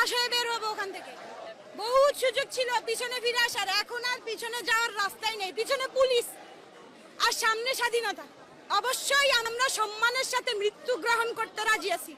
লাশ হয়ে বের হবো ওখান থেকে। বহুত সুযোগ ছিল পিছনে ফিরে আসার, এখন আর পিছনে যাওয়ার রাস্তাই নেই। পিছনে পুলিশ আর সামনে স্বাধীনতা। অবশ্যই আমরা সম্মানের সাথে মৃত্যু গ্রহণ করতে রাজি আছি।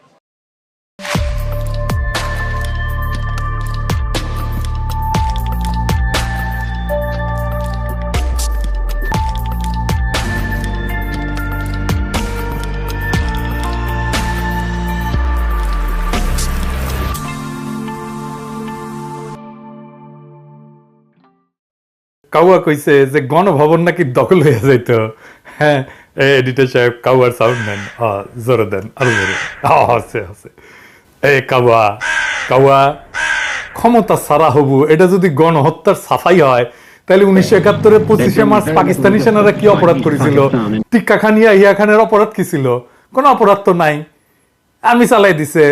কাউয়া কইছে যে গণভবন নাকি দখল হয়ে যাইতো। হ্যাঁ, এডিটর সাহেব কাউয়ার সাউন্ড নেন, জোরে দেন, আরো জোরে। আছে আছে কাউয়া কাউয়া ক্ষমতা সারা হবু, এটা যদি গণহত্যার সাফাই হয় তাহলে 1971-এর 25শে মার্চ পাকিস্তানি সেনারা কি অপরাধ করেছিল? টিক্কা খান ইয়াহিয়া খানের অপরাধ কি ছিল? কোনো অপরাধ তো নাই। আর্মি চালাই দিছে,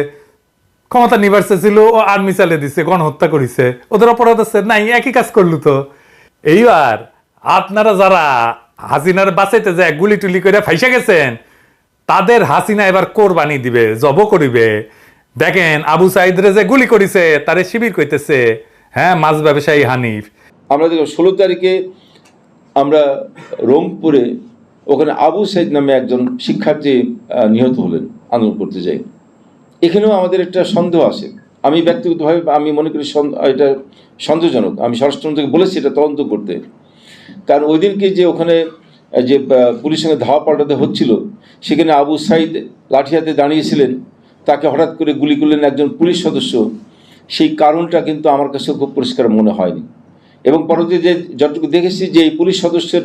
ক্ষমতা নিবার ছিল ও আর্মি চালিয়ে দিছে, গণহত্যা করেছে, ওদের অপরাধ আছে নাই? একই কাজ করলো তো। এইবার আপনারা যারা হাসিনার বাঁচাইতে যায় গুলি টুলি করে ফাইসা গেছেন, তাদের হাসিনা এবার কোরবানি দিবে, জব করিবে। দেখেন আবু সাইদরে যে গুলি করেছে তারে শিবির কইতেছে, হ্যাঁ, মাছ ব্যবসায়ী হানিফ। আমরা দেখো 16 তারিখে আমরা রংপুরে ওখানে আবু সাইদ নামে একজন শিক্ষার্থী নিহত হলেন আন্দোলন করতে যাই। এখানেও আমাদের একটা সন্দেহ আছে। আমি ব্যক্তিগতভাবে আমি মনে করি এটা সন্দেহজনক। আমি স্বরাষ্ট্রমন্ত্রীকে বলেছি এটা তদন্ত করতে। কারণ ওই দিনকে যে ওখানে যে পুলিশের সঙ্গে ধাওয়া পাল্টাতে হচ্ছিল, সেখানে আবু সাইদ লাঠি হাতে দাঁড়িয়েছিলেন, তাকে হঠাৎ করে গুলি করলেন একজন পুলিশ সদস্য। সেই কারণটা কিন্তু আমার কাছে খুব পরিষ্কার মনে হয়নি। এবং পরবর্তীতে যে যতটুকু দেখেছি যে এই পুলিশ সদস্যের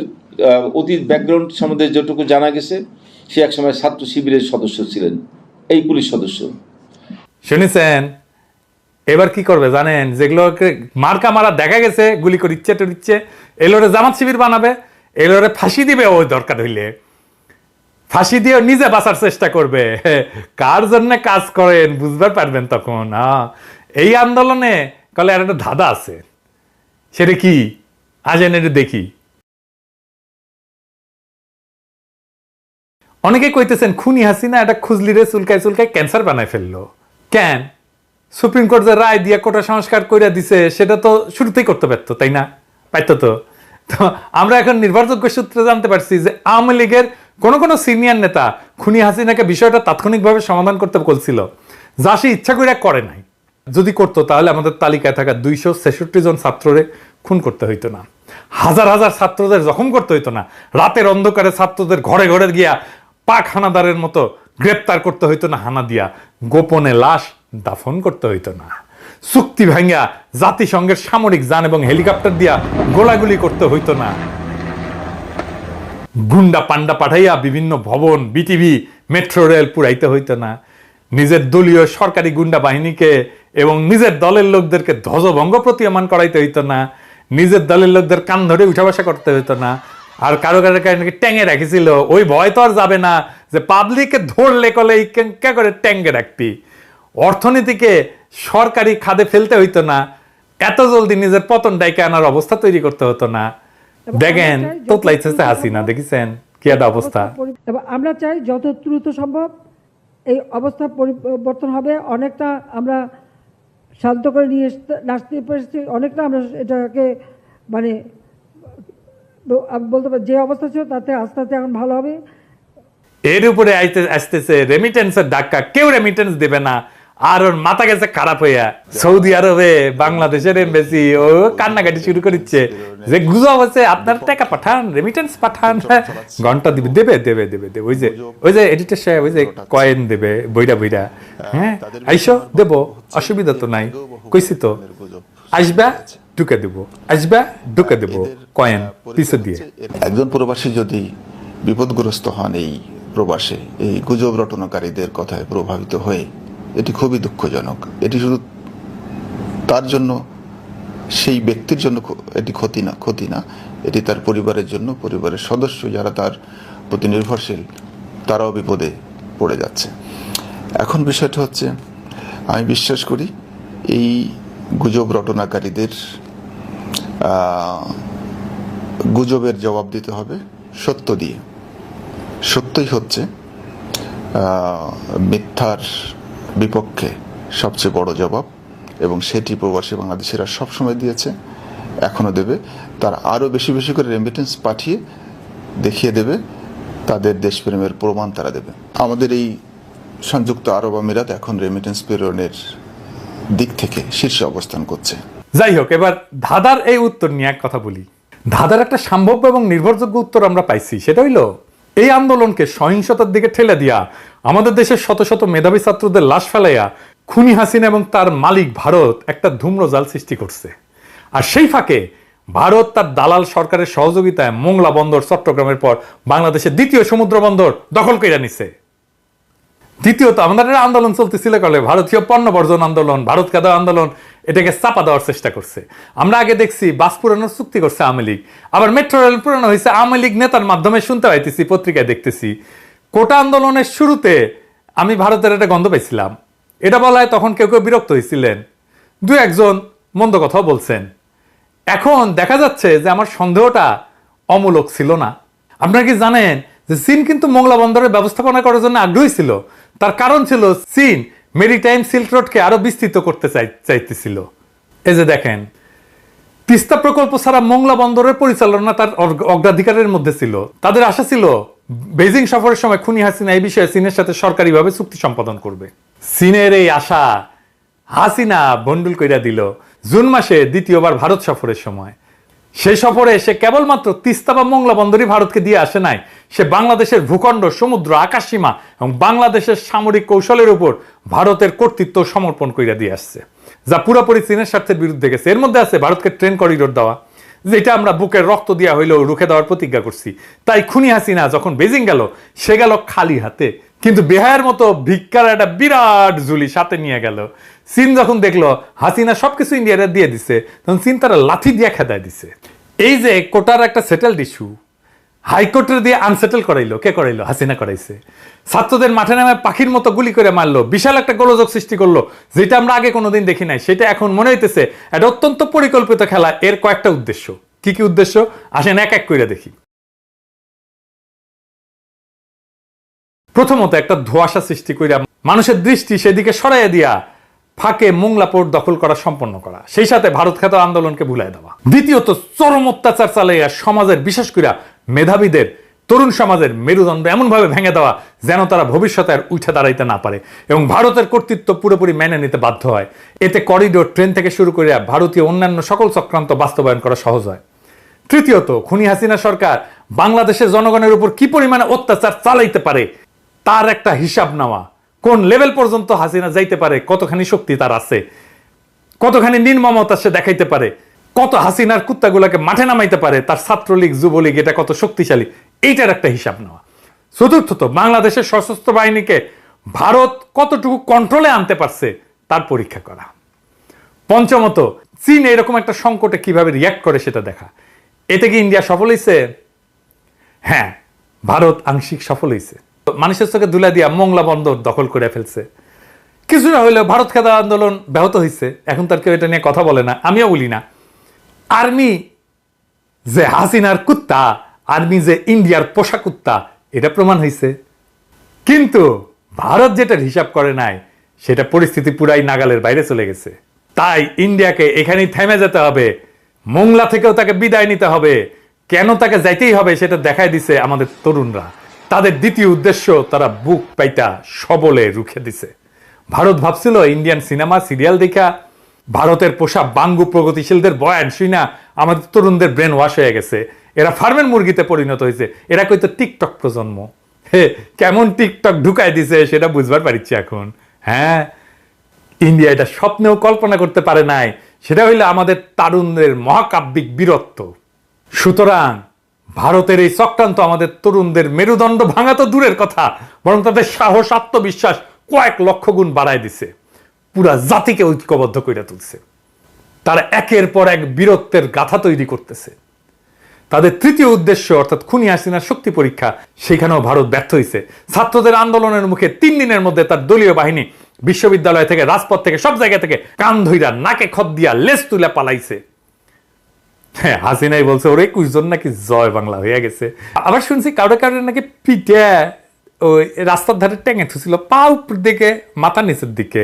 অতীত ব্যাকগ্রাউন্ড সম্বন্ধে যতটুকু জানা গেছে, সে একসময় ছাত্র শিবিরের সদস্য ছিলেন, এই পুলিশ সদস্য। শুনেছেন? এবার কি করবে জানেন? যেগুলোকে মার্কা মারা দেখা গেছে গুলি করে ইচ্ছে টরিচ্ছে, এলোরে জামাত শিবির বানাবে, এলোরে ফাঁসি দিবে। ওই দরকার হইলে ফাঁসি দিয়ে নিজে বাঁচার চেষ্টা করবে। কার জন্য কাজ করেন বুঝবার পারবেন তখন। এই আন্দোলনে কলে আর একটা ধাঁধা আছে, সেটা কি আজেন এটা দেখি। অনেকে কইতেছেন খুনি হাসিনা এটা খুজলিরে চুলকায় চুলকায় ক্যান্সার বানায় ফেললো। কেন? সুপ্রিম কোর্ট যে রায় দিয়ে কোটা সংস্কার করে দিছে সেটা তো শুরুতেই করতে পারতো, তাই না? পাইতো তো। তো আমরা এখন নির্ভরযোগ্য সূত্রে জানতে পারছি যে আওয়ামী লীগের কোন কোন সিনিয়র নেতা খুনি হাসিনাকে বিষয়টা তাৎক্ষণিকভাবে সমাধান করতে বলছিল, যা সে ইচ্ছা করে করে নাই। যদি করতো তাহলে আমাদের তালিকায় থাকা 266 জন ছাত্ররে খুন করতে হইতো না, হাজার হাজার ছাত্রদের জখম করতে হইতো না, রাতের অন্ধকারে ছাত্রদের ঘরে ঘরে গিয়া পাক হানাদারের মতো গ্রেপ্তার করতে হইতো না, হানা দিয়া গোপনে লাশ দাফন করতে হইতো না, চুক্তি ভাঙ্গা জাতিসংঘের সামরিক যান এবং হেলিকপ্টার দিয়া গোলাগুলি করতে হইতো না, গুন্ডা পান্ডা পাঠাইয়া বিভিন্ন ভবন, বিটিভি, মেট্রো রেল পুরাইতে হইতো না, নিজের দলীয় সরকারি গুন্ডা বাহিনীকে এবং নিজের দলের লোকদেরকে ধ্বজভঙ্গ প্রতীয়মান করাইতে হইতো না, নিজের দলের লোকদের কান ধরে উঠা বসা করতে হইতো না। আর কারো কারো নাকি ট্যাঙে রাখিছিল, ওই ভয় তো আর যাবে না যে পাবলিককে ধরলে কলে কে করে ট্যাঙ্গে রাখতি। অর্থনীতিকে সরকারি খাদে ফেলতে হইতো না, এত জলদি নিজের পতন ডাইকে আনার অবস্থা তৈরি করতে হতো না। দেখেন তোতলাইছে হাসিনা, দেখেছেন কি একটা অবস্থা। আমরা চাই যত দ্রুত সম্ভব এই অবস্থা পরিবর্তন হবে। অনেকটা আমরা শান্ত করে নিয়ে আসতে পেরেছি, অনেকটা আমরা এটাকে মানে বলতে পারি যে অবস্থা ছিল তাতে আস্তে আস্তে এখন ভালো হবে। এর উপরে আসতেছে রেমিটেন্সের ধাক্কা, কেউ রেমিটেন্স দেবে না। আর ওর মাথা গেছে খারাপ হইয়া সৌদি আরবে বাংলাদেশের এমবেসি ও কান্নাকাটি শুরু করেছে যে গুজব আছে আপনার টাকা পাঠান, রেমিটেন্স পাঠান, ঘন্টা দিবে, দেবে দেবে দেবে দেবে। ওই যে এডিটর সাহেব ওই যে কয়েন দেবে বইরা বইরা, হ্যাঁ আইসো দেবো, অসুবিধা তো নাই, কইছি তো আসবা ঢুকে দেবো, আসবা ঢুকে দেবো কয়েন পিছু দিয়ে। একজন প্রবাসী যদি বিপদগ্রস্ত হন এই প্রবাসে এই গুজব রটনাকারীদের কথায় প্রভাবিত হয়ে, এটি খুবই দুঃখজনক। এটি শুধু তার জন্য, সেই ব্যক্তির জন্য এটি ক্ষতি না, এটি তার পরিবারের জন্য, পরিবারের সদস্য যারা তার প্রতি নির্ভরশীল তারাও বিপদে পড়ে যাচ্ছে। এখন বিষয়টা হচ্ছে, আমি বিশ্বাস করি এই গুজব রটনাকারীদের গুজবের জবাব দিতে হবে সত্য দিয়ে। সত্যই হচ্ছে মিথ্যার বিপক্ষে সবচেয়ে বড় জবাব, এবং সেটি প্রবাসী বাংলাদেশিরা সবসময় দিয়েছে, এখনও দেবে। তার আরও বেশি বেশি করে রেমিটেন্স পাঠিয়ে দেখিয়ে দেবে তাদের দেশপ্রেমের প্রমাণ তারা দেবে। আমাদের এই সংযুক্ত আরব আমিরাত এখন রেমিটেন্স প্রেরণের দিক থেকে শীর্ষে অবস্থান করছে। যাই হোক, এবার ধাঁধার এই উত্তর নিয়ে এক কথা বলি। ধাঁধার একটা সম্ভাব্য এবং নির্ভরযোগ্য উত্তর আমরা পাইছি, সেটা হইল এই আন্দোলনকে সহিংসতার দিকে ঠেলে দিয়া আমাদের দেশের শত শত মেধাবী ছাত্রদের লাশ ফেলাইয়া খুনি হাসিনা এবং তার মালিক ভারত একটা ধূম্রজাল সৃষ্টি করছে। আর সেই ফাঁকে ভারত তার দালাল সরকারের সহযোগিতায় মোংলা বন্দর চট্টগ্রামের পর বাংলাদেশের দ্বিতীয় সমুদ্র বন্দর দখল করে নিছে। দ্বিতীয়ত আমাদের আন্দোলন চলতেছিল কালে ভারতীয় পণ্য বর্জন আন্দোলন, ভারত কাদা আন্দোলন, এটাকে চাপা দেওয়ার চেষ্টা করছে। আমরা আগে দেখছি বাস পুরানোর চুক্তি করছে আওয়ামী লীগ, আবার মেট্রো রেল পুরানো হয়েছে আওয়ামী লীগ নেতার মাধ্যমে শুনতে পাইতেছি, পত্রিকায় দেখতেছি। কোটা আন্দোলনের শুরুতে আমি ভারতের একটা গন্ধ পাইছিলাম, এটা বলায় তখন কেউ কেউ বিরক্ত হয়েছিলেন, দু একজন মন্দ কথাও বলছেন। এখন দেখা যাচ্ছে যে আমার সন্দেহটা অমূলক ছিল না। আপনারা কি জানেন যে চীন কিন্তু মোংলা বন্দরের ব্যবস্থাপনা করার জন্য আগ্রহী ছিল? তার কারণ ছিল চীন মেরিটাইম সিল্ক রোডকে আরো বিস্তৃত করতে চাইতেছিল। এই যে দেখেন, তিস্তা প্রকল্প ছাড়া মোংলা বন্দরের পরিচালনা তার অগ্রাধিকারের মধ্যে ছিল। তাদের আশা ছিল বেজিং সফরের সময় খুনি হাসিনা এই বিষয়ে চীনের সাথে সরকারিভাবে চুক্তি সম্পাদন করবে। চীনের এই আশা হাসিনা ভন্ডুল কইরা দিল জুন মাসে দ্বিতীয়বার ভারত সফরের সময়। সেই সফরে সে কেবলমাত্র তিস্তা বা মোংলা বন্দরই ভারতকে দিয়ে আসে নাই, সে বাংলাদেশের ভূখণ্ড, সমুদ্র, আকাশসীমা এবং বাংলাদেশের সামরিক কৌশলের উপর ভারতের কর্তৃত্ব সমর্পণ কইরা দিয়ে আসছে, যা পুরোপুরি চীনের স্বার্থের বিরুদ্ধে গেছে। এর মধ্যে আছে ভারতকে ট্রেন করিডোর দেওয়া, যেটা আমরা বুকের রক্ত দিয়া হইলেও রুখে দেওয়ার প্রতিজ্ঞা করছি। তাই খুনি হাসিনা যখন বেজিং গেল, সে গেল খালি হাতে, কিন্তু বেহায়ের মতো ভিক্ষার একটা বিরাট ঝুলি সাথে নিয়ে গেল। চীন যখন দেখলো হাসিনা সবকিছু ইন্ডিয়ারে দিয়ে দিছে, তখন চীন তারা লাথি দিয়ে খেদায় দিছে। এই যে কোটার একটা সেটেলড ইস্যু হাইকোর্টের দিয়ে আনসেটেল করাইলো, কে করাইলো? হাসিনা করাইছে। ছাত্রদের মাঠে নামে পাখির মতো গুলি করে মারলো, বিশাল একটা গোলযোগ সৃষ্টি করলো, যেটা আমরা আগে কোনোদিন দেখি নাই। সেটা এখন মনে হইতেছে একটা অত্যন্ত পরিকল্পিত খেলা। এর কয়েকটা উদ্দেশ্য। কি কি উদ্দেশ্য আসেন এক এক করে দেখি। প্রথমত, একটা ধোঁয়াশা সৃষ্টি কইরা মানুষের দৃষ্টি সেদিকে সরাইয়া দিয়া ফাঁকে মোংলা পোর্ট দখল করা সম্পন্ন করা, সেই সাথে ভারত খ্যাত আন্দোলনকে ভুলাই দেওয়া। দ্বিতীয়ত, চরম অত্যাচার চালাইয়া সমাজের, বিশেষ করে মেধাবীদের, তরুণ সমাজের মেরুদণ্ড এমনভাবে ভেঙে দেওয়া যেন তারা ভবিষ্যতে আর উঠে দাঁড়াইতে না পারে এবং ভারতের কর্তৃত্ব পুরোপুরি মেনে নিতে বাধ্য হয়। এতে করিডোর, ট্রেন থেকে শুরু করে ভারতীয় অন্যান্য সকল চক্রান্ত বাস্তবায়ন করা সহজ হয়। তৃতীয়ত, খুনি হাসিনা সরকার বাংলাদেশের জনগণের উপর কি পরিমাণে অত্যাচার চালাইতে পারে তার একটা হিসাব নেওয়া। কোন লেভেল পর্যন্ত হাসিনা যাইতে পারে, কতখানি শক্তি তার আছে, কতখানি নির্মমতা সে দেখাইতে পারে, কত হাসিনার কুত্তাগুলাকে মাঠে নামাইতে পারে, তার ছাত্রলীগ, যুবলীগ এটা কত শক্তিশালী, এইটার একটা হিসাব নেওয়া। চতুর্থত, বাংলাদেশের সশস্ত্র বাহিনীকে ভারত কতটুকু কন্ট্রোলে আনতে পারছে তার পরীক্ষা করা। পঞ্চমত, চীন এরকম একটা সংকটে কিভাবে রিয়াক্ট করে সেটা দেখা। এতে কি ইন্ডিয়া সফল হয়েছে? হ্যাঁ, ভারত আংশিক সফল হয়েছে। মানুষের চোখে ধুলা দিয়া মোংলা বন্দর দখল করে ফেলছে। কিছুটা হইলেও ভারত খেদা আন্দোলন ব্যাহত হয়েছে। এখন তার কেউ এটা নিয়ে কথা বলে না, আমিও বলি না। আর্মি যে হাসিনার কুত্তা, আর্মি যে ইন্ডিয়ার পোষা কুত্তা, এটা প্রমাণ হয়েছে। কিন্তু ভারত যেটার হিসাব করে নাই, সেটা পরিস্থিতি পুরাই নাগালের বাইরে চলে গেছে। তাই ইন্ডিয়াকে এখানেই থেমে যেতে হবে, মোংলা থেকেও তাকে বিদায় নিতে হবে। কেন তাকে যাইতেই হবে সেটা দেখায় দিছে আমাদের তরুণরা। তাদের দ্বিতীয় উদ্দেশ্য তারা বুক পাইটা সবলে রুখে দিছে। ভারত ভাবছিল ইন্ডিয়ান সিনেমা, সিরিয়াল দেখা, ভারতের পোষা বাঙ্গু প্রগতিশীলদের বয়ান শুনা আমাদের তরুণদের ব্রেন ওয়াশ হয়ে গেছে। এরা ফার্মের মুরগিতে পরিণত হয়েছে। এরা কইতো টিকটক প্রজন্ম। হে, কেমন টিকটক ঢুকাই দিছে সেটা বুঝবার পারিচ্ছি এখন। হ্যাঁ, ইন্ডিয়া এটা স্বপ্নেও কল্পনা করতে পারে নাই, সেটা হইলো আমাদের তারুণদের মহাকাব্যিক বীরত্ব। সুতরাং ভারতের এই চক্রান্ত আমাদের তরুণদের মেরুদণ্ড ভাঙা তো দূরের কথা, বরং তাদের সাহস, আত্মবিশ্বাস কয়েক লক্ষ গুণ বাড়ায় দিছে, পুরা জাতিকে ঐক্যবদ্ধ করে তুলছে। তারা একের পর এক বীরত্বের গাথা তৈরি করতেছে। তাদের তৃতীয় উদ্দেশ্য অর্থাৎ খুনি হাসিনার শক্তি পরীক্ষা, সেখানেও ভারত ব্যর্থ হয়েছে। ছাত্রদের আন্দোলনের মুখে 3 দিনের মধ্যে তার দলীয় বাহিনী বিশ্ববিদ্যালয় থেকে, রাজপথ থেকে, সব জায়গা থেকে কান ধইরা, নাকে খত দিয়া, লেজ তুলে পালাইছে। হ্যাঁ, হাসিনাই বলছে ওর 21 জন নাকি জয় বাংলা হয়ে গেছে। আবার শুনছি কাউরে কাউরে নাকি পিঠে ওই রাস্তার ধারে টেঙে থুছিল, পা উপর দিকে, মাথা নিচের দিকে।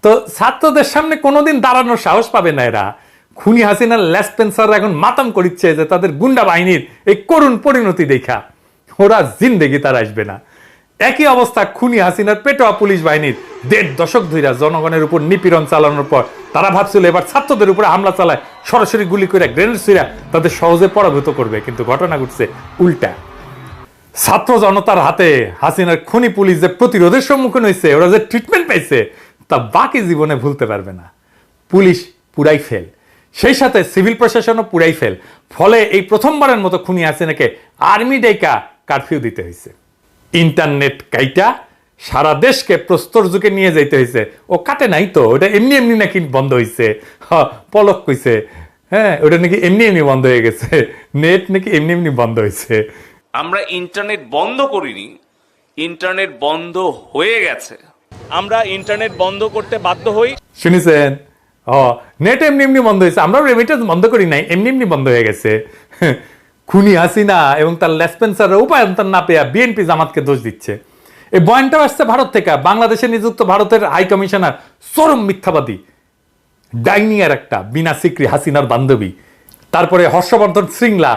তো ছাত্রদের সামনে কোনোদিন দাঁড়ানোর সাহস পাবে না এরা। খুনি হাসিনার লেসপেন্সার এখন মাতাম করিচ্ছে যে তাদের গুন্ডা বাহিনীর এই করুণ পরিণতি দেখা ওরা জিন্দেগি তার আসবে না। একই অবস্থা খুনি হাসিনার পেটোয়া পুলিশ বাহিনীর 1.5 দশক ধরে জনগণের উপর নিপীড়ন চালানোর পর তারা ভাবছিল এবার ছাত্রদের উপরে হামলা চালায়, সরাসরি গুলি করে গ্রেনেড ছুঁড়া তাদের সহজে পরাভূত করবে, কিন্তু ঘটনা ঘটছে উল্টা। ছাত্র জনতার হাতে হাসিনার খুনি পুলিশ যে প্রতিরোধের সম্মুখীন হয়েছে, ওরা যে ট্রিটমেন্ট পাইছে তা বাকি জীবনে ভুলতে পারবে না। পুলিশ পুরাই ফেল, সেই সাথে সিভিল প্রশাসনও পুরাই ফেল। ফলে এই প্রথমবারের মতো খুনি হাসিনাকে আর্মি ডাইকা কারফিউ দিতে হয়েছে। ইন্টারনেট কাইটা সারা দেশকে প্রস্তর যুগে নিয়ে যাইতে হয়েছে। ও কাটে নাই তো, ওটা এমনি এমনি নাকি বন্ধ হয়েছে, পলক কইছে, হ্যাঁ ওটা নাকি এমনি এমনি বন্ধ হয়ে গেছে, নেট নাকি এমনি এমনি বন্ধ হয়েছে। আমরা ইন্টারনেট বন্ধ করিনি, ইন্টারনেট বন্ধ হয়ে গেছে। আমরা ইন্টারনেট বন্ধ করতে বাধ্য হই। শুনেছেন? নেট এমনি এমনি বন্ধ হয়েছে, আমরা রেমিটেন্স বন্ধ করি নাই, এমনি এমনি বন্ধ হয়ে গেছে। খুনি হাসিনা এবং তার লেসপেন্সার উপায়ন্তর না পেয়ে বিএনপি জামাতকে দোষ দিচ্ছে। এই বয়ানটা আসছে ভারত থেকে। বাংলাদেশে নিযুক্ত ভারতের হাই কমিশনার চরম মিথ্যাবাদী, ডাইনিয়ার একটা বিনা সিকরি হাসিনার বান্ধবী। তারপরে হর্ষবর্ধন শৃঙ্গলা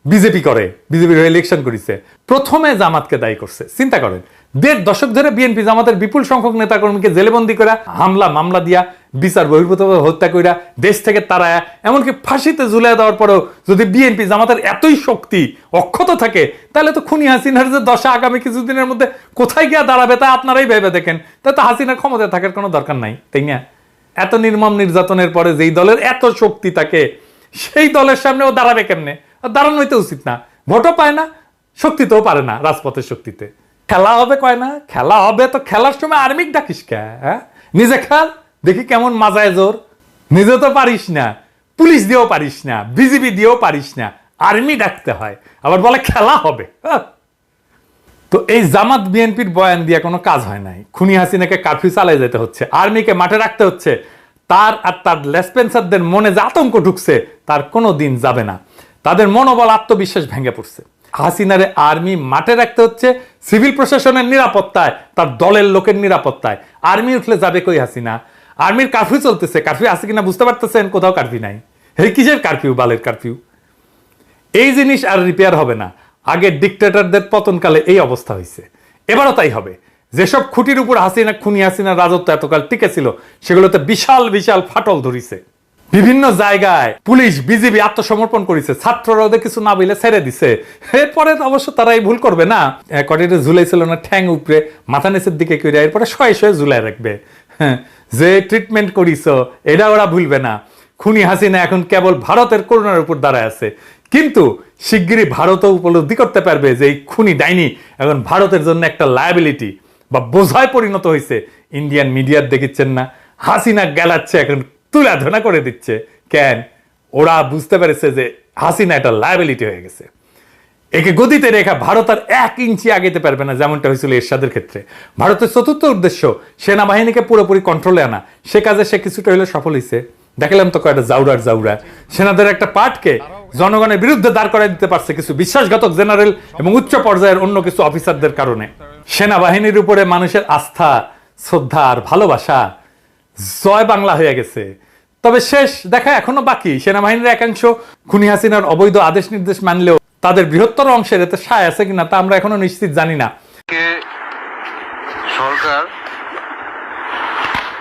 বিজেপি করে, বিজেপির ইলেকশন করেছে, প্রথমে জামাতকে দায়ী করছে। চিন্তা করেন, 1.5 দশক ধরে বিএনপি জামাতের বিপুল সংখ্যক নেতাকর্মীকে জেলেবন্দি করা, হামলা মামলা দিয়া, বিচার বহির্ভূত হত্যা কইরা, দেশ থেকে তাড়ায়া, এমনকি ফাঁসিতে ঝুলিয়ে দেওয়ার পরেও যদি বিএনপি জামাতের এতই শক্তি অক্ষত থাকে, তাহলে তো খুনি হাসিনার যে দশা আগামী কিছুদিনের মধ্যে কোথায় গিয়ে দাঁড়াবে তা আপনারাই ভেবে দেখেন। তাই তো হাসিনার ক্ষমতায় থাকার কোনো দরকার নাই, তাই না? এত নির্মম নির্যাতনের পরে যেই দলের এত শক্তি থাকে, সেই দলের সামনে ও দাঁড়াবে কেমনে? দাঁড়ানোই তো উচিত না। ভোটও পায় না, শক্তিতেও পারে না, রাজপথের শক্তিতে। খেলা হবে কয় না, খেলা হবে তো খেলার সময় আর্মিক ডাকিস কে? হ্যাঁ, নিজে খেল, দেখি কেমন মাজায় জোর। নিজে তো পারিস না, পুলিশ দিয়েও পারিস না, বিজিবি দিয়েও পারিস না, আর্মি ডাকতে হয়, আবার বলে খেলা হবে। তো এই জামাত বিএনপির বয়ান দিয়ে কোনো কাজ হয় নাই। খুনি হাসিনাকে কারফিউ চালিয়ে যেতে হচ্ছে, আর্মিকে মাঠে রাখতে হচ্ছে। তার আর তার লেসপেন্সারদের মনে যে আতঙ্ক ঢুকছে তার কোনো দিন যাবে না। তাদের মনোবল আত্মবিশ্বাস ভেঙে পড়ছে। হাসিনারে আর্মি মাঠে রাখতে হচ্ছে সিভিল প্রশাসনের নিরাপত্তায়, তার দলের লোকের নিরাপত্তায়। আর্মি উঠলে যাবে কই হাসিনা? আর্মির কারফিউ চলতেছে, কারফিউ আছে কিনা বুঝতে পারতেছেন? কোথাও কারফিউ নাই। এই কিসের কারফিউ? বালের কারফিউ। এই জিনিস আর রিপেয়ার হবে না। আগের ডিক্টেটরদের পতনকালে এই অবস্থা হয়েছে, এবারও তাই হবে। যেসব খুঁটির উপর খুনি হাসিনার রাজত্ব এতকাল টিকে ছিল, সেগুলোতে বিশাল বিশাল ফাটল ধরিছে। বিভিন্ন জায়গায় পুলিশ বিজিবি আত্মসমর্পণ করেছে, ছাত্ররা ওদের কিছু না বলে ছেড়ে দিছে। এরপরে অবশ্য তারা এই ভুল করবে না, কটিতে ঝুলাইছিল না ঠ্যাং উপরে, মাথা নিচের দিকে করে, এরপরে শয়ে শয়ে ঝুলাই রাখবে। যে ট্রিটমেন্ট করিস এটা ওরা ভুলবে না। খুনি হাসিনা এখন কেবল ভারতের করুণার উপর দাঁড়ায় আছে, কিন্তু শিগগিরই ভারতও উপলব্ধি করতে পারবে যে এই খুনি ডাইনি এখন ভারতের জন্য একটা লায়াবিলিটি বা বোঝায় পরিণত হয়েছে। ইন্ডিয়ান মিডিয়ার দেখিচ্ছেন না, হাসিনা গেলাচ্ছে, এখন তুলাধনা করে দিচ্ছে। কেন? ওরা বুঝতে পেরেছে যে হাসিনা একটা লায়াবিলিটি হয়ে গেছে। একে গদিতে রেখা ভারত আর 1 ইঞ্চি আগেতে পারবে না, যেমনটা হয়েছিল এরশাদের ক্ষেত্রে। ভারতের চতুর্থ উদ্দেশ্য সেনাবাহিনীকে পুরোপুরি কন্ট্রোলে আনা, সে কাজে সে কিছুটা হলে সফল হয়েছে। দেখালাম তো কয়েকটা জাউরা সেনাদের একটা পার্টকে জনগণের বিরুদ্ধে দাঁড় করাই দিতে পারছে কিছু বিশ্বাসঘাতক জেনারেল এবং উচ্চ পর্যায়ের অন্য কিছু অফিসারদের কারণে। সেনাবাহিনীর উপরে মানুষের আস্থা, শ্রদ্ধা আর ভালোবাসা জয় বাংলা হয়ে গেছে। তবে শেষ দেখা এখনো বাকি। সেনাবাহিনীর একাংশ খুনি হাসিনার অবৈধ আদেশ নির্দেশ মানলেও তাদের বৃহত্তর অংশের এতে সায় আছে কিনা তা আমরা এখনো নিশ্চিত জানি না। সরকার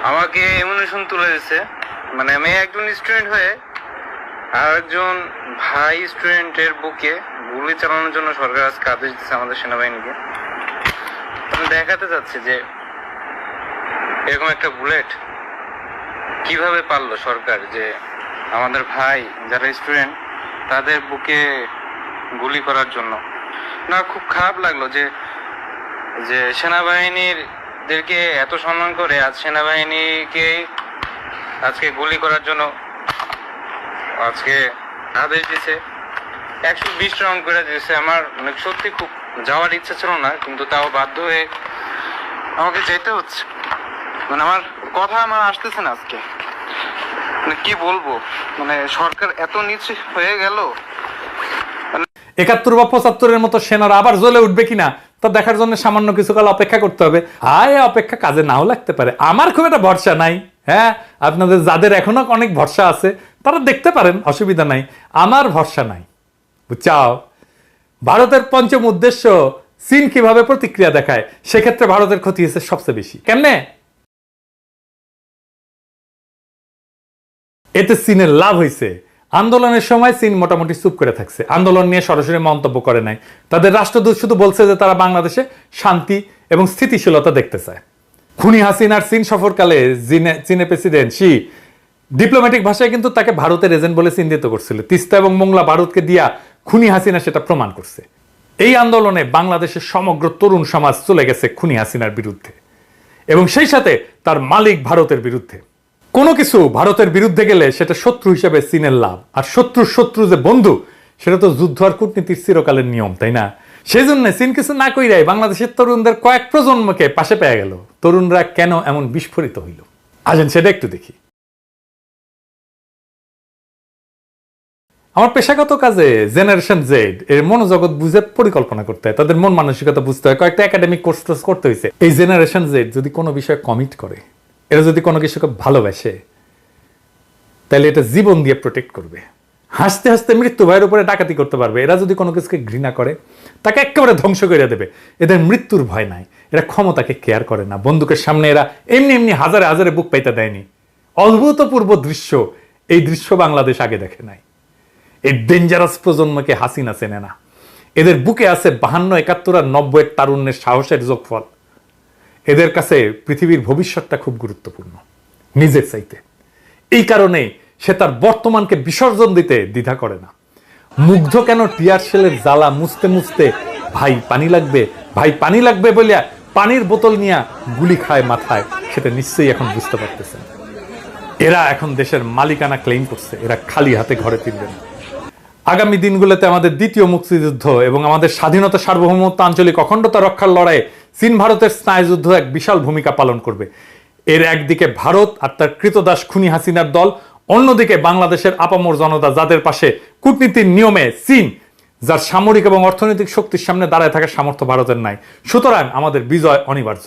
আমাকে এমনিশন তুলে দিচ্ছে, মানে আমি একজন স্টুডেন্ট হয়ে আর একজন ভাই স্টুডেন্টের বুকে গুলি চালানোর জন্য সরকার আজকে আদেশ দিচ্ছে আমাদের সেনাবাহিনীকে। আমি দেখাতে চাচ্ছি যে এরকম একটা বুলেট কিভাবে পারলো সরকার, যে আমাদের ভাই যারা স্টুডেন্ট তাদের বুকে গুলি করার জন্য। না, খুব খারাপ লাগলো যে সেনাবাহিনীদেরকে এত সম্মান করে আজ সেনাবাহিনীকে আজকে গুলি করার জন্য আজকে আদেশ দিছে। 120 রাউন্ড করে দিয়েছে। আমার মানে সত্যি খুব যাওয়ার ইচ্ছা ছিল না, কিন্তু তাও বাধ্য হয়ে আমাকে যেতে হচ্ছে। মানে আমার কথা আসতেছে না আজকে, মানে কি বলবো, মানে সরকার এত নিচে হয়ে গেল। 71 বা 75-এর মতো সেনারা আবার জ্বলে উঠবে কিনা তা দেখার জন্য সামান্য কিছু কাল অপেক্ষা করতে হবে। আয় অপেক্ষা কাজে নাও লাগতে পারে, আমার খুব একটা ভরসা নাই। হ্যাঁ, আপনাদের যাদের এখনো অনেক ভরসা আছে তারা দেখতে পারেন, অসুবিধা নাই, আমার ভরসা নাই, বুঝছাও। ভারতের পঞ্চম উদ্দেশ্য চীন কিভাবে প্রতিক্রিয়া দেখায়, সেক্ষেত্রে ভারতের ক্ষতি হয়েছে সবচেয়ে বেশি। কেমনে? এতে চীনের লাভ হয়েছে। আন্দোলনের সময় চীন মোটামুটি চুপ করে থাকছে, আন্দোলন নিয়ে সরাসরি মন্তব্য করে নাই। তাদের রাষ্ট্রদূত শুধু বলছে যে তারা বাংলাদেশে শান্তি এবং স্থিতিশীলতা দেখতে চায়। খুনি হাসিনার চীন সফরকালে চীনের প্রেসিডেন্ট শি ডিপ্লোম্যাটিক ভাষায় কিন্তু তাকে ভারতের এজেন্ট বলে চিহ্নিত করছিল। তিস্তা এবং মোংলা ভারতকে দিয়া খুনি হাসিনা সেটা প্রমাণ করছে। এই আন্দোলনে বাংলাদেশের সমগ্র তরুণ সমাজ চলে গেছে খুনি হাসিনার বিরুদ্ধে এবং সেই সাথে তার মালিক ভারতের বিরুদ্ধে। কোনো কিছু ভারতের বিরুদ্ধে গেলে সেটা শত্রু হিসেবে চীনের লাভ, আর শত্রু যে বন্ধু সেটা তো যুদ্ধ আর কূটনীতির চিরকালের নিয়ম, তাই না? সেই জন্য চীন কিছু না কইরাই বাংলাদেশের তরুণদের কয়েক প্রজন্মকে পাশে পেয়ে গেল। তরুণরা কেন এমন বিস্ফোরিত হইল, আসেন সেটা একটু দেখি। আমার পেশাগত কাজে জেনারেশন জেড এর মনোজগৎ বুঝে পরিকল্পনা করতে হয়, তাদের মন মানসিকতা বুঝতে হয়, কয়েকটা একাডেমিক কোর্স করতে হয়েছে। এই জেনারেশন জেড যদি কোনো বিষয়ে কমিট করে, এরা যদি কোনো কিছুকে ভালোবাসে, তাহলে এটা জীবন দিয়ে প্রোটেক্ট করবে। হাসতে হাসতে মৃত্যু ভয়ের উপরে ডাকাতি করতে পারবে। এরা যদি কোনো কিছুকে ঘৃণা করে, তাকে একেবারে ধ্বংস করে দেবে। এদের মৃত্যুর ভয় নাই, এরা ক্ষমতাকে কেয়ার করে না। বন্দুকের সামনে এরা এমনি এমনি হাজারে হাজারে বুক পাইতে দেয়নি। অভূতপূর্ব দৃশ্য, এই দৃশ্য বাংলাদেশ আগে দেখে নাই। এই ডেঞ্জারাস প্রজন্মকে হাসিনা চেনে না। এদের বুকে আছে 52, 71 আর 90 তারুণ্যের সাহসের যোগফল। এদের কাছে পৃথিবীর ভবিষ্যৎটা খুব গুরুত্বপূর্ণ নিজের চাইতে। এই কারণে সে তার বর্তমানকে বিসর্জন দিতে দ্বিধা করে না। মুগ্ধ কেন টিয়ার শেলের জ্বালা মুছতে মুছতে ভাই পানি লাগবে, ভাই পানি লাগবে বলিয়া পানির বোতল নিয়ে গুলি খায় মাথায়, সেটা নিশ্চয়ই এখন বুঝতে পারতেছেন। এরা এখন দেশের মালিকানা ক্লেম করছে, এরা খালি হাতে ঘরে ফিরবে না। আগামী দিনগুলোতে আমাদের দ্বিতীয় মুক্তিযুদ্ধ এবং আমাদের স্বাধীনতা, সার্বভৌমত্ব, আঞ্চলিক অখণ্ডতা রক্ষার লড়াইয়ে চীন ভারতের স্নায়ুযুদ্ধ এক বিশাল ভূমিকা পালন করবে। এর একদিকে ভারত আর তার কৃতদাস খুনি হাসিনার দল, অন্যদিকে বাংলাদেশের আপামর জনতা, যাদের পাশে কূটনীতির নিয়মে চীন, যার সামরিক এবং অর্থনৈতিক শক্তির সামনে দাঁড়ায় থাকার সামর্থ্য ভারতের নাই। সুতরাং আমাদের বিজয় অনিবার্য।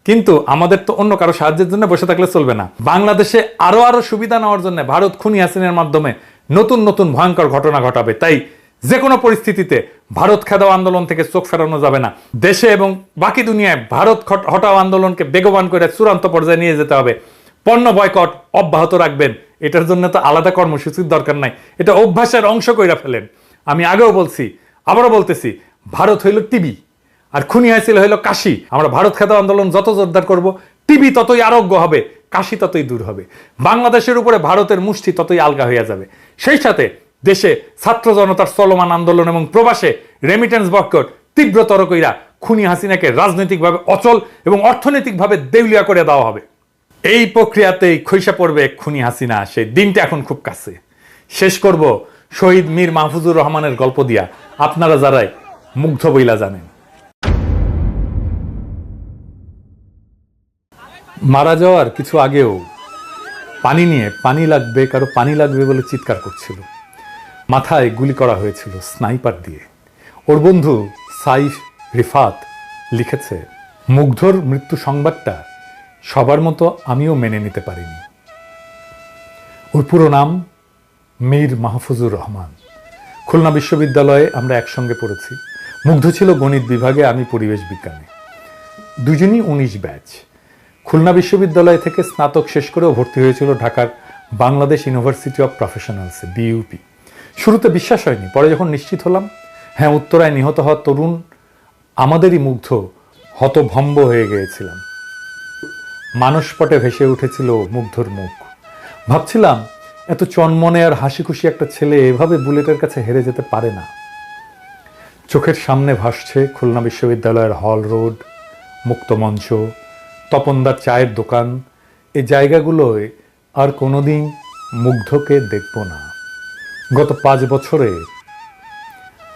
কিন্তু আমাদের তো অন্য কারো সাহায্যের জন্য বসে থাকলে চলবে না। বাংলাদেশে আরো সুবিধা নেওয়ার জন্য ভারত খুনি হাসিনার মাধ্যমে নতুন নতুন ভয়ঙ্কর ঘটনা ঘটাবে। তাই যে কোনো পরিস্থিতিতে ভারত খেদাও আন্দোলন থেকে চোখ ফেরানো যাবে না। দেশে এবং বাকি দুনিয়ায় ভারত হটাও আন্দোলনকে বেগবান করে চূড়ান্ত পর্যায়ে নিয়ে যেতে হবে। পণ্য বয়কট অব্যাহত রাখবেন, এটার জন্য তো আলাদা কর্মসূচির দরকার নাই, এটা অভ্যাসের অংশ কইরা ফেলেন। আমি আগেও বলছি, আবারও বলতেছি, ভারত হইল টিবি আর খুনি হাসিনা হইল কাশি। আমরা ভারত খেদাও আন্দোলন যত জোরদার করব, টিবি ততই আরোগ্য হবে, কাশি ততই দূর হবে, বাংলাদেশের উপরে ভারতের মুষ্টি ততই আলগা হইয়া যাবে। সেই সাথে দেশে ছাত্র জনতার চলমান আন্দোলন এবং প্রবাসে রেমিটেন্স বয়কট তীব্রতর কইরা খুনি হাসিনাকে রাজনৈতিকভাবে অচল এবং অর্থনৈতিকভাবে দেউলিয়া করে দেওয়া হবে। এই প্রক্রিয়াতেই খইসা পড়বে খুনি হাসিনা। সেই দিনটা এখন খুব কাছে। শেষ করব শহীদ মীর মাহফুজুর রহমানের গল্প দিয়া, আপনারা যারাই মুগ্ধ বইলা জানেন। মারা যাওয়ার কিছু আগেও পানি নিয়ে কারো পানি লাগবে বলে চিৎকার করছিল। মাথায় গুলি করা হয়েছিল স্নাইপার দিয়ে। ওর বন্ধু সাইফ রিফাত লিখেছে, মুগ্ধর মৃত্যু সংবাদটা সবার মতো আমিও মেনে নিতে পারিনি। ওর পুরো নাম মীর মাহফুজুর রহমান। খুলনা বিশ্ববিদ্যালয়ে আমরা একসঙ্গে পড়েছি। মুগ্ধ ছিল গণিত বিভাগে, আমি পরিবেশ বিজ্ঞানে। দুজনই 19 ব্যাচ। খুলনা বিশ্ববিদ্যালয় থেকে স্নাতক শেষ করেও ভর্তি হয়েছিল ঢাকার বাংলাদেশ ইউনিভার্সিটি অফ প্রফেশনালসে, বিইউপি। শুরুতে বিশ্বাস হয়নি, পরে যখন নিশ্চিত হলাম, হ্যাঁ, উত্তরায় নিহত হওয়া তরুণ আমাদেরই মুগ্ধ, হতভম্ব হয়ে গিয়েছিলাম। মানসপটে ভেসে উঠেছিল মুগ্ধর মুখ। ভাবছিলাম, এত চনমনে আর হাসি খুশি একটা ছেলে এভাবে বুলেটের কাছে হেরে যেতে পারে না। চোখের সামনে ভাসছে খুলনা বিশ্ববিদ্যালয়ের হল রোড, মুক্তমঞ্চ, তপনদার চায়ের দোকান। এই জায়গাগুলোয় আর কোনোদিন মুগ্ধকে দেখব না। গত 5 বছরে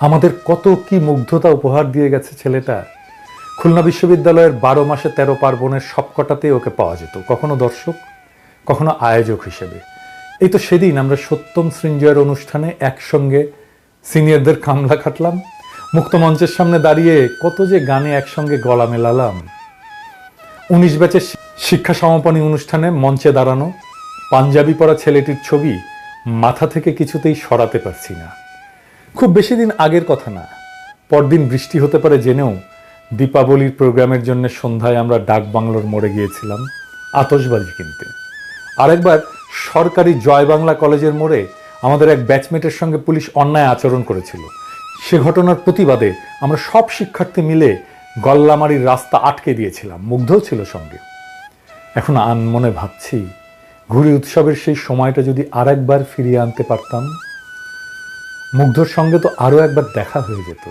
আমাদের কত কি মুগ্ধতা উপহার দিয়ে গেছে ছেলেটা। খুলনা বিশ্ববিদ্যালয়ের 12 মাসে 13 পার্বণের সবকটাতেই ওকে পাওয়া যেত, কখনো দর্শক, কখনো আয়োজক হিসেবে। এই তো সেদিন আমরা 7ম সৃঞ্জয়ের অনুষ্ঠানে একসঙ্গে সিনিয়রদের কামলা খাটলাম। মুক্ত মঞ্চের সামনে দাঁড়িয়ে কত যে গানে একসঙ্গে গলা মেলালাম। 19 ব্যাচের শিক্ষা সমাপনী অনুষ্ঠানে মঞ্চে দাঁড়ানো পাঞ্জাবি পরা ছেলেটির ছবি মাথা থেকে কিছুতেই সরাতে পারছি না। খুব বেশি দিন আগের কথা না, পরদিন বৃষ্টি হতে পারে জেনেও দীপাবলির প্রোগ্রামের জন্য সন্ধ্যায় আমরা ডাক বাংলোর মোড়ে গিয়েছিলাম আতশবাজি কিনতে। আরেকবার সরকারি জয় বাংলা কলেজের মোড়ে আমাদের এক ব্যাচমেটের সঙ্গে পুলিশ অন্যায় আচরণ করেছিল। সে ঘটনার প্রতিবাদে আমরা সব শিক্ষার্থী মিলে গল্লামারির রাস্তা আটকে দিয়েছিলাম, মুগ্ধও ছিল সঙ্গে। এখন আনমনে ভাবছি ঘুড়ি উৎসবের সেই সময়টা যদি আর একবার ফিরিয়ে আনতে পারতাম। মুগ্ধর সঙ্গে তো আরও একবার দেখা হয়ে যেত।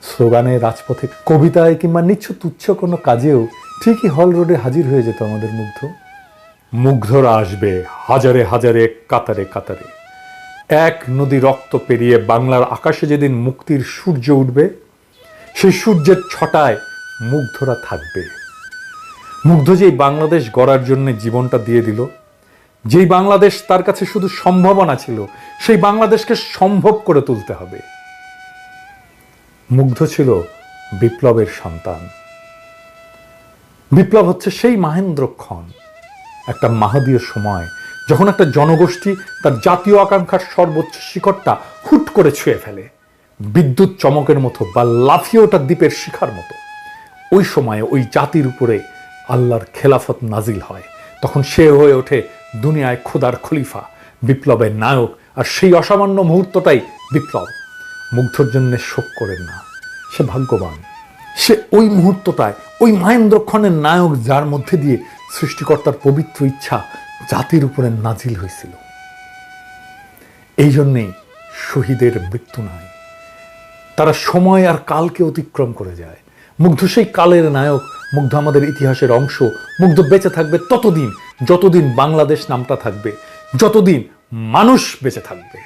স্লোগানে, রাজপথে, কবিতায় কিংবা নিচ্ছ তুচ্ছ কোনো কাজেও ঠিকই হল রোডে হাজির হয়ে যেত আমাদের মুগ্ধ। মুগ্ধরা আসবে হাজারে হাজারে, কাতারে কাতারে। এক নদী রক্ত পেরিয়ে বাংলার আকাশে যেদিন মুক্তির সূর্য উঠবে, সেই সূর্যের ছটায় মুগ্ধরা থাকবে। মুগ্ধ যেই বাংলাদেশ গড়ার জন্য জীবনটা দিয়ে দিল, যেই বাংলাদেশ তার কাছে শুধু সম্ভাবনা ছিল, সেই বাংলাদেশকে সম্ভব করে তুলতে হবে। মুগ্ধ ছিল বিপ্লবের সন্তান। বিপ্লব হচ্ছে সেই মাহেন্দ্রক্ষণ, একটা মাহদীয় সময় যখন একটা জনগোষ্ঠী তার জাতীয় আকাঙ্ক্ষার সর্বোচ্চ শিখরটা হুট করে ছুঁয়ে ফেলে, বিদ্যুৎ চমকের মতো বা লাফিয়ে ওঠা দ্বীপের শিখার মতো। ওই সময়ে ওই জাতির উপরে আল্লাহর খেলাফত নাজিল হয়। তখন সে হয়ে ওঠে দুনিয়ায় খোদার খলিফা, বিপ্লবের নায়ক। আর সেই অসামান্য মুহূর্তটাই বিপ্লব। মুগ্ধর জন্য শোক করেন না, সে ভাগ্যবান। সে ওই মুহূর্তটায় ওই মাহেন্দ্রক্ষণের নায়ক, যার মধ্যে দিয়ে সৃষ্টিকর্তার পবিত্র ইচ্ছা জাতির উপরে নাজিল হয়েছিল। এই জন্যেই শহীদের মৃত্যু নাই, তারা সময় আর কালকে অতিক্রম করে যায়। মুগ্ধ সেই কালের নায়ক, মুগ্ধ আমাদের ইতিহাসের অংশ। মুগ্ধ বেঁচে থাকবে ততদিন যতদিন বাংলাদেশ নামটা থাকবে, যতদিন মানুষ বেঁচে থাকবে।